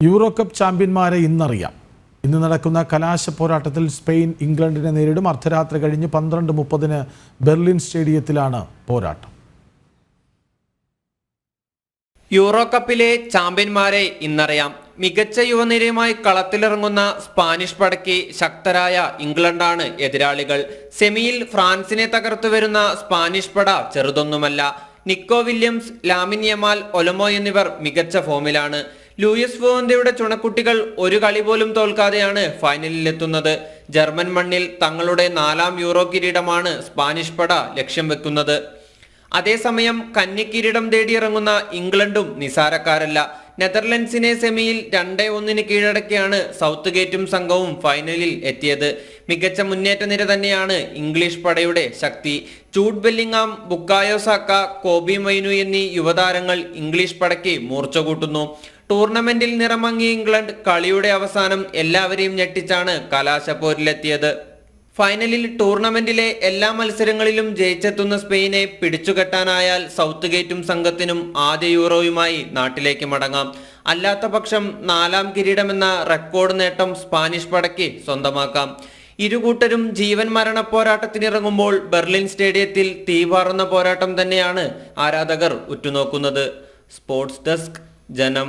Euro cup ചാമ്പ്യന്മാരെ ഇന്നറിയാം. ഇന്ന് നടക്കുന്ന കലാശ പോരാട്ടത്തിൽ സ്പെയിൻ ഇംഗ്ലണ്ടിനെ നേരിടും. അർദ്ധരാത്രി കഴിഞ്ഞ് 12:30 ബെർലിൻ സ്റ്റേഡിയത്തിലാണ് പോരാട്ടം. യൂറോ കപ്പിലെ ചാമ്പ്യന്മാരെ ഇന്നറിയാം. മികച്ച യുവനിരയുമായി കളത്തിലിറങ്ങുന്ന സ്പാനിഷ് പടയ്ക്ക് ശക്തരായ ഇംഗ്ലണ്ടാണ് എതിരാളികൾ. സെമിയിൽ ഫ്രാൻസിനെ തകർത്തു വരുന്ന സ്പാനിഷ് പട ചെറുതൊന്നുമല്ല. നിക്കോ വില്യംസ്, ലാമിൻ യമാൽ, ഒലമോ എന്നിവർ മികച്ച ഫോമിലാണ്. ലൂയിസ് ഫുവോന്തയുടെ ചുണക്കുട്ടികൾ ഒരു കളി പോലും തോൽക്കാതെയാണ് ഫൈനലിലെത്തുന്നത്. ജർമ്മൻ മണ്ണിൽ തങ്ങളുടെ 4ാം യൂറോ കിരീടമാണ് സ്പാനിഷ് പട ലക്ഷ്യം വെക്കുന്നത്. അതേസമയം കന്നി കിരീടം തേടിയിറങ്ങുന്ന ഇംഗ്ലണ്ടും നിസാരക്കാരല്ല. നെതർലൻഡ്സിനെ സെമിയിൽ 2-1 കീഴടക്കിയാണ് സൗത്ത് ഗേറ്റും സംഘവും ഫൈനലിൽ എത്തിയത്. മികച്ച മുന്നേറ്റ നിര തന്നെയാണ് ഇംഗ്ലീഷ് പടയുടെ ശക്തി. Jude Bellingham, Bukayo Saka, Kobbie Mainoo എന്നീ യുവതാരങ്ങൾ ഇംഗ്ലീഷ് പടയ്ക്ക് മൂർച്ച കൂട്ടുന്നു. ടൂർണമെന്റിൽ നിറമങ്ങിയ ഇംഗ്ലണ്ട് കളിയുടെ അവസാനം എല്ലാവരെയും ഞെട്ടിച്ചാണ് കലാശപ്പോരിലെത്തിയത്. ഫൈനലിൽ ടൂർണമെന്റിലെ എല്ലാ മത്സരങ്ങളിലും ജയിച്ചെത്തുന്ന സ്പെയിനെ പിടിച്ചുകെട്ടാനായാൽ സൗത്ത് ഗേറ്റും സംഘത്തിനും ആദ്യ യൂറോയുമായി നാട്ടിലേക്ക് മടങ്ങാം. അല്ലാത്ത പക്ഷം 4ാം കിരീടമെന്ന റെക്കോർഡ് നേട്ടം സ്പാനിഷ് പടയ്ക്ക് സ്വന്തമാക്കാം. ഇരുകൂട്ടരും ജീവൻ മരണ പോരാട്ടത്തിനിറങ്ങുമ്പോൾ ബെർലിൻ സ്റ്റേഡിയത്തിൽ തീപാറുന്ന പോരാട്ടം തന്നെയാണ് ആരാധകർ ഉറ്റുനോക്കുന്നത്. സ്പോർട്സ് ഡെസ്ക്, ജനം.